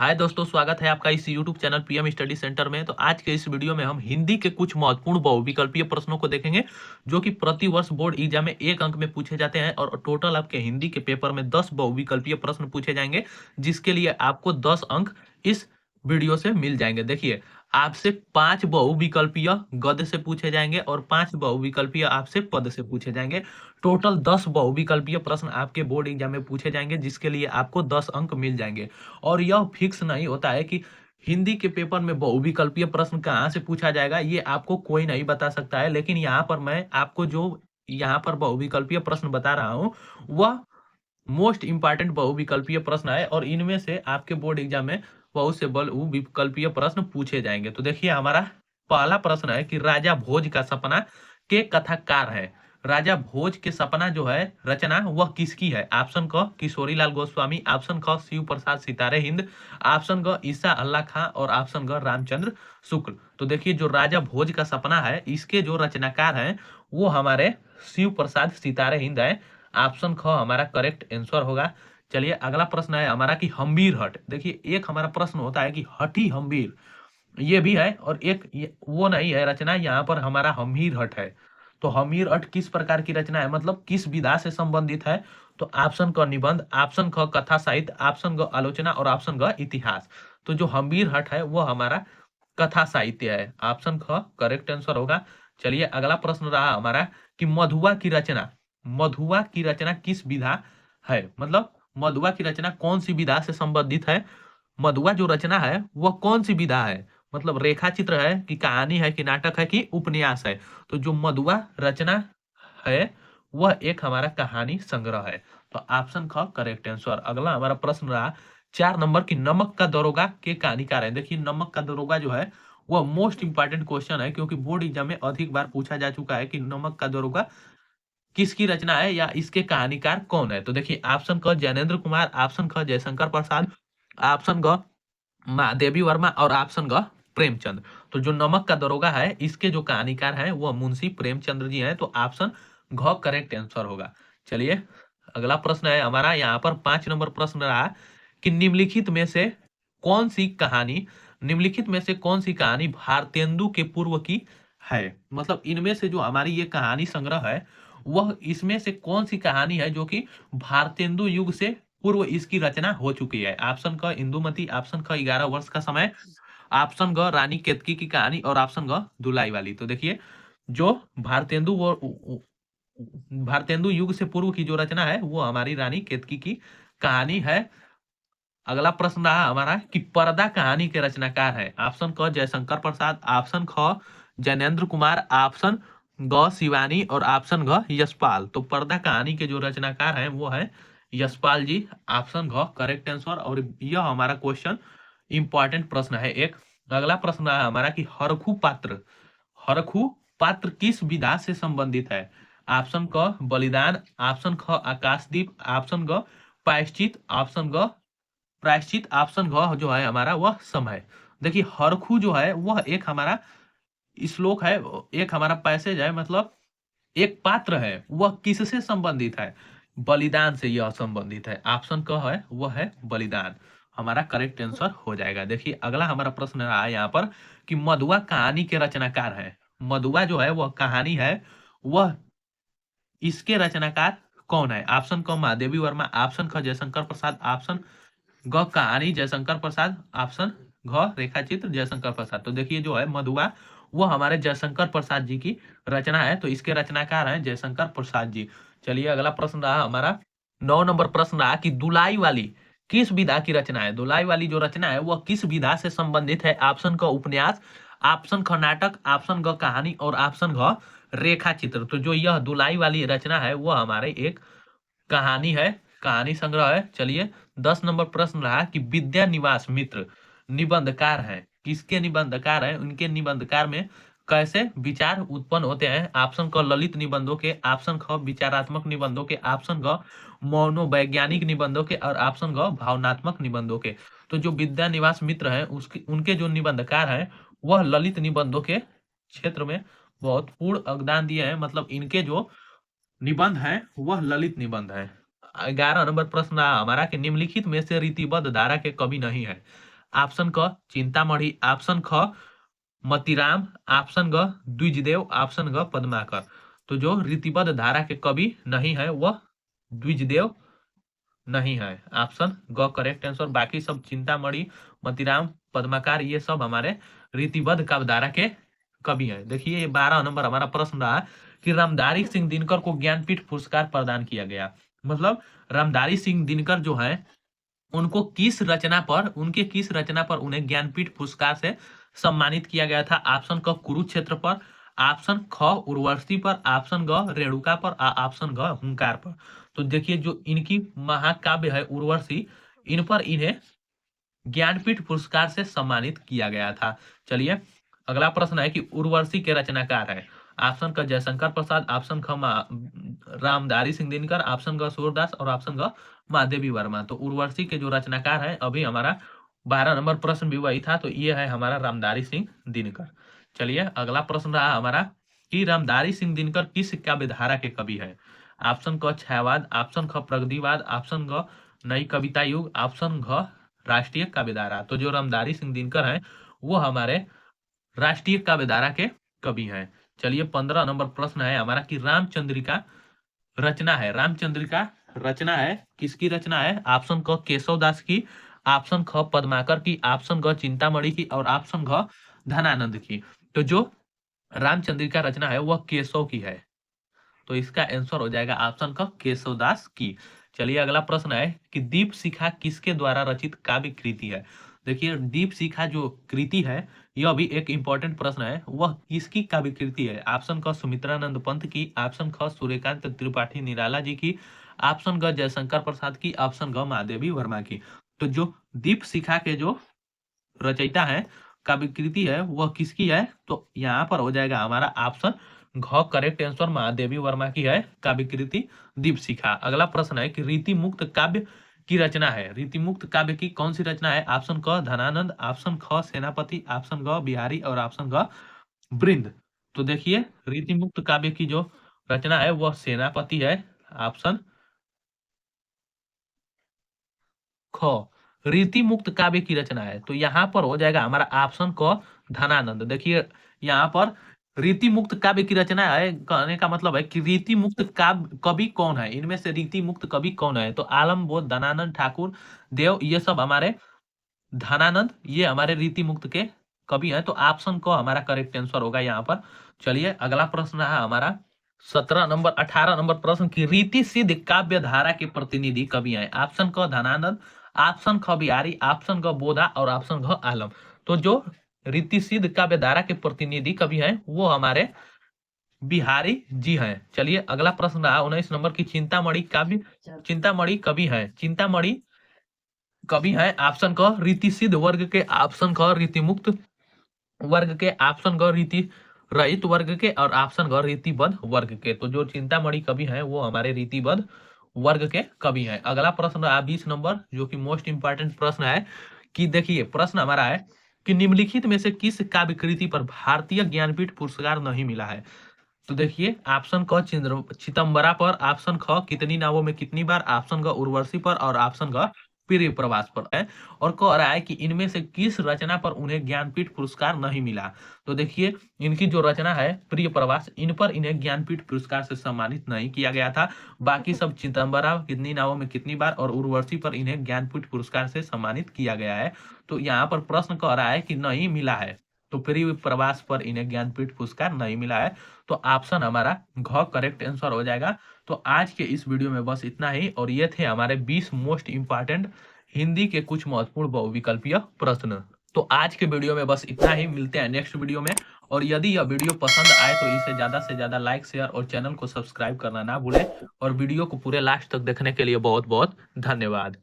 हाय दोस्तों, स्वागत है आपका इस YouTube channel PM study centre में। तो आज के इस वीडियो में हम हिंदी के कुछ महत्वपूर्ण बहुविकल्पीय प्रश्नों को देखेंगे जो कि प्रति वर्ष बोर्ड एग्जाम में 1 अंक में पूछे जाते हैं और टोटल आपके हिंदी के पेपर में 10 बहुविकल्पीय प्रश्न पूछे जाएंगे, जिसके लिए आपको 10 अंक इस वीडियो से मिल जाएंगे। देखिए, आपसे 5 बहुविकल्पीय गद्य से पूछे जाएंगे और 5 बहुविकल्पीय आपसे पद से पूछे जाएंगे। टोटल 10 बहुविकल्पीय प्रश्न आपके बोर्ड एग्जाम में पूछे जाएंगे, जिसके लिए आपको 10 अंक मिल जाएंगे। और यह फिक्स नहीं होता है कि हिंदी के पेपर में बहुविकल्पीय प्रश्न कहाँ से पूछा जाएगा, ये आपको कोई नहीं बता सकता है। लेकिन यहाँ पर मैं आपको जो यहाँ पर बहुविकल्पीय प्रश्न बता रहा हूँ, वह मोस्ट इंपॉर्टेंट बहुविकल्पीय प्रश्न है और इनमें से आपके बोर्ड एग्जाम में बहुत से बहुविकल्पीय प्रश्न पूछे जाएंगे। तो देखिए, हमारा पहला प्रश्न है कि राजा भोज का सपना के कथाकार है। राजा भोज के सपना जो है रचना, वह किसकी है? ऑप्शन क किशोरीलाल गोस्वामी, ऑप्शन ख शिव प्रसाद सितारे हिंद, ऑप्शन ग ईसा अल्लाह खां और ऑप्शन ग रामचंद्र शुक्ल। तो देखिए, जो राजा भोज का सपना है, इसके जो रचनाकार हैं वो हमारे शिव प्रसाद सितारे हिंद है। ऑप्शन ख हमारा करेक्ट आंसर होगा। चलिए, अगला प्रश्न है हमारा कि हम्बीर हट। देखिए, एक हमारा प्रश्न होता है कि हठी हम्बीर, ये भी है और एक वो नहीं है रचना, यहाँ पर हमारा हम्बीर हट है। तो हम्बीर हट किस प्रकार की रचना है, मतलब किस विधा से संबंधित है? तो ऑप्शन क निबंध, ऑप्शन ख कथा साहित्य, ऑप्शन ग आलोचना और ऑप्शन ग इतिहास। तो जो हम्बीर हट है वो हमारा कथा साहित्य है। ऑप्शन ख करेक्ट आंसर होगा। चलिए, अगला प्रश्न रहा हमारा कि मधुआ की रचना किस विधा है, मतलब मधुआ की रचना कौन सी विधा से संबंधित है? मधुआ जो रचना है वह कौन सी विधा है, मतलब रेखा चित्र है कि कहानी है कि नाटक है कि उपन्यास है? तो जो मधुआ रचना है वह एक हमारा कहानी संग्रह है। तो ऑप्शन ख करेक्ट आंसर। अगला हमारा प्रश्न रहा 4 नंबर की नमक का दरोगा के कहानीकार है। देखिए, नमक का दरोगा जो है वह मोस्ट इंपॉर्टेंट क्वेश्चन है, क्योंकि बोर्ड एग्जाम में अधिक बार पूछा जा चुका है कि नमक का दरोगा किसकी रचना है या इसके कहानीकार कौन है। तो देखिए, ऑप्शन क ज्ञानेंद्र कुमार, ऑप्शन ख जयशंकर प्रसाद, ऑप्शन ग महादेवी वर्मा और ऑप्शन ग प्रेमचंद। तो जो नमक का दरोगा है, इसके जो कहानीकार हैं वह मुंशी प्रेमचंद्र जी हैं। तो ऑप्शन घ करेक्ट आंसर होगा। चलिए, अगला प्रश्न है हमारा, यहाँ पर 5 नंबर प्रश्न रहा कि निम्नलिखित में से कौन सी कहानी भारतेंदु के पूर्व की है? मतलब इनमें से जो हमारी ये कहानी संग्रह है, वह इसमें से कौन सी कहानी है जो कि भारतेंदु युग से पूर्व इसकी रचना हो चुकी है? ऑप्शन क इंदुमती, ऑप्शन ख 11 वर्ष का समय, ऑप्शन ग रानी केतकी की कहानी और ऑप्शन ग दुलाई वाली। तो देखिए, जो भारतेंदु युग से पूर्व की जो रचना है वो हमारी रानी केतकी की कहानी है। अगला प्रश्न रहा हमारा कि पर्दा कहानी के रचनाकार है। ऑप्शन क जयशंकर प्रसाद, ऑप्शन ख जैनेन्द्र कुमार, ऑप्शन ग शिवानी और ऑप्शन घ यशपाल। तो पर्दा कहानी के जो रचनाकार हैं वो है यशपाल जी। ऑप्शन घ करेक्ट आंसर। और यह हमारा क्वेश्चन इंपॉर्टेंट प्रश्न है एक। अगला प्रश्न रहा हमारा कि हरखू पात्र किस विधा से संबंधित है? ऑप्शन क बलिदान, ऑप्शन ख आकाशदीप, ऑप्शन ग प्रायश्चित, ऑप्शन घ जो है हमारा वह समय। देखिए, हरखू जो है वह एक हमारा श्लोक है, एक हमारा पैसेज है, मतलब एक पात्र है। वह किससे संबंधित है? बलिदान से यह संबंधित है। ऑप्शन क है वह है बलिदान, हमारा करेक्ट आंसर हो जाएगा। देखिए, अगला हमारा प्रश्न रहा है यहाँ पर कि मधुआ कहानी के रचनाकार है। मधुआ जो है वह कहानी है, वह इसके रचनाकार कौन है? ऑप्शन क महादेवी वर्मा, ऑप्शन ख जयशंकर प्रसाद, ऑप्शन ग कहानी जयशंकर प्रसाद, ऑप्शन घ रेखा चित्र जयशंकर प्रसाद। तो देखिए, जो है मधुआ वो हमारे जयशंकर प्रसाद जी की रचना है। तो इसके रचनाकार हैं जयशंकर प्रसाद जी। चलिए, अगला प्रश्न रहा हमारा 9 नंबर प्रश्न रहा कि दुलाई वाली किस विधा की रचना है? दुलाई वाली जो रचना है वह किस विधा से संबंधित है? ऑप्शन क उपन्यास, ऑप्शन ख नाटक, ऑप्शन ग कहानी और ऑप्शन घ रेखा चित्र। तो जो यह दुलाई वाली रचना है वह हमारे एक कहानी है, कहानी संग्रह है। चलिए, 10 नंबर प्रश्न रहा कि विद्या निवास मित्र निबंधकार हैं। किसके निबंधकार हैं? उनके निबंधकार में कैसे विचार उत्पन्न होते हैं? ऑप्शन क ललित निबंधों के, ऑप्शन ख विचारात्मक निबंधों के, ऑप्शन ग मनोवैज्ञानिक निबंधों के और ऑप्शन ग भावनात्मक निबंधों के। तो जो विद्या निवास मित्र हैं उसके उनके जो निबंधकार हैं वह ललित निबंधों के क्षेत्र में बहुत पूर्ण योगदान दिए हैं। मतलब इनके जो निबंध है वह ललित निबंध है। 11 नंबर प्रश्न रहा हमारा कि निम्नलिखित में से रीतिबद्ध धारा के कवि नहीं है। ऑप्शन क चिंतामणि, ऑप्शन ख मतीराम, ऑप्शन ग द्विजदेव, ऑप्शन ग पद्माकर। तो जो रीतिबद्ध धारा के कवि नहीं है वह द्विजदेव नहीं है, ऑप्शन ग करेक्ट आंसर। बाकी सब चिंतामणि, मतीराम, पद्माकर ये सब हमारे रीतिबद्ध काव्यधारा के कवि हैं। देखिए ये 12 नंबर हमारा प्रश्न रहा कि रामधारी सिंह दिनकर को ज्ञानपीठ पुरस्कार प्रदान किया गया। मतलब रामधारी सिंह दिनकर जो है उनको किस रचना पर, उनके किस रचना पर उन्हें ज्ञानपीठ पुरस्कार से सम्मानित किया गया था? ऑप्शन क कुरुक्षेत्र पर, ऑप्शन ख उर्वशी पर, ऑप्शन ग रेणुका पर, ऑप्शन ग हुंकार पर। तो देखिए जो इनकी महाकाव्य है उर्वशी, इन पर इन्हें ज्ञानपीठ पुरस्कार से सम्मानित किया गया था। चलिए अगला प्रश्न है कि उर्वशी के रचनाकार है। ऑप्शन क जयशंकर प्रसाद, ऑप्शन ख रामधारी सिंह दिनकर, ऑप्शन ग सूरदास और ऑप्शन ग महादेवी वर्मा। तो उर्वशी के जो रचनाकार है, अभी हमारा 12 नंबर प्रश्न भी वही था, तो ये है हमारा रामधारी सिंह दिनकर। चलिए अगला प्रश्न रहा हमारा कि रामधारी सिंह दिनकर किस काव्यधारा के कवि है? ऑप्शन क छायावाद, ऑप्शन ख प्रगतिवाद, ऑप्शन ग नई कविता युग, ऑप्शन घ राष्ट्रीय काव्यधारा। तो जो रामधारी सिंह दिनकर हैं वो हमारे राष्ट्रीय काव्यधारा के कवि हैं। चलिए 15 नंबर प्रश्न है हमारा कि रामचंद्रिका रचना है, रामचंद्रिका रचना है किसकी रचना है? ऑप्शन क केशव दास की, ऑप्शन ख पद्माकर की, ऑप्शन ग चिंतामणि की और ऑप्शन घ धनानंद की। तो जो रामचंद्रिका रचना है वह केशव की है, तो इसका आंसर हो जाएगा ऑप्शन क केशव दास की। चलिए अगला प्रश्न है कि दीप शिखा किसके द्वारा रचित काव्य कृति है? देखिए दीप शिखा जो कृति है यह भी एक इंपॉर्टेंट प्रश्न है, वह किसकी काव्य कृति है? ऑप्शन क सुमित्रानंद पंत की, ऑप्शन ख सूर्यकांत त्रिपाठी निराला जी की, ऑप्शन ग जयशंकर प्रसाद की, ऑप्शन ग महादेवी वर्मा की। तो जो दीप शिखा के जो रचयिता है, काव्य कृति है, वह किसकी है? तो यहाँ पर हो जाएगा हमारा ऑप्शन घ करेक्ट आंसर, महादेवी वर्मा की है काव्य कृति दीप शिखा। अगला प्रश्न है कि रीति मुक्त काव्य की रचना है, रीति मुक्त काव्य की कौन सी रचना है? ऑप्शन क धनानंद, ऑप्शन ख सेनापति, ऑप्शन ग बिहारी और ऑप्शन ग वृंद। तो देखिए रीति मुक्त काव्य की जो रचना है वह सेनापति है, ऑप्शन ख रीति मुक्त काव्य की रचना है। तो यहाँ पर हो जाएगा हमारा ऑप्शन क धनानंद। देखिए यहाँ पर रीति मुक्त काव्य की रचना है, कहने का मतलब है कि रीति मुक्त काव्य कवि कौन है, इनमें से रीति मुक्त कवि कौन है? तो आलम बोध, धनानंद ठाकुर, देव, ये सब हमारे धनानंद ये हमारे रीति मुक्त के कवि हैं। तो ऑप्शन क हमारा करेक्ट आंसर होगा यहाँ पर। चलिए अगला प्रश्न है हमारा 18 नंबर प्रश्न की रीति सिद्ध काव्य धारा के प्रतिनिधि कवि हैं। ऑप्शन क धनानंद, ऑप्शन ख बिहारी, ऑप्शन ग बोधा और ऑप्शन घ आलम। तो जो रीति सिद्ध काव्य धारा के प्रतिनिधि कवि हैं वो हमारे बिहारी जी हैं। चलिए अगला प्रश्न रहा 19 नंबर की चिंतामणि चिंतामणि कवि हैं, चिंतामणि कवि हैं ऑप्शन क रीति सिद्ध वर्ग के, ऑप्शन ख रीति मुक्त वर्ग के, ऑप्शन ग रीति रहित वर्ग के और ऑप्शन ग रीतिबद्ध वर्ग के। तो जो चिंतामणि कवि हैं वो हमारे रीतिबद्ध वर्ग के कवि हैं। अगला प्रश्न रहा 20 नंबर जो कि मोस्ट इंपॉर्टेंट प्रश्न है कि देखिए प्रश्न हमारा है कि निम्नलिखित में से किस काव्य कृति पर भारतीय ज्ञानपीठ पुरस्कार नहीं मिला है? तो देखिए ऑप्शन क चिदंबरा पर, ऑप्शन ख कितनी नावों में कितनी बार, ऑप्शन ग उर्वशी पर और ऑप्शन ग प्रिय प्रवास पर है। और कह रहा है कि इनमें से किस रचना पर उन्हें ज्ञानपीठ पुरस्कार नहीं मिला? तो देखिए इनकी जो रचना है प्रिय प्रवास, इन पर इन्हें ज्ञानपीठ पुरस्कार से सम्मानित नहीं किया गया था। बाकी सब चिदंबरा कितनी नावों में कितनी बार और उर्वशी पर इन्हें ज्ञानपीठ पुरस्कार से सम्मानित किया गया है। तो यहाँ पर प्रश्न कह रहा है कि नहीं मिला है, तो प्रिय प्रवास पर इन्हें ज्ञानपीठ पुरस्कार नहीं मिला है। तो ऑप्शन हमारा घ करेक्ट आंसर हो जाएगा। तो आज के इस वीडियो में बस इतना ही, और ये थे हमारे 20 मोस्ट इंपॉर्टेंट हिंदी के कुछ महत्वपूर्ण बहुविकल्पीय प्रश्न। तो आज के वीडियो में बस इतना ही, मिलते हैं नेक्स्ट वीडियो में। और यदि यह वीडियो पसंद आए तो इसे ज्यादा से ज्यादा लाइक, शेयर और चैनल को सब्सक्राइब करना ना भूलें। और वीडियो को पूरे लास्ट तक देखने के लिए बहुत बहुत धन्यवाद।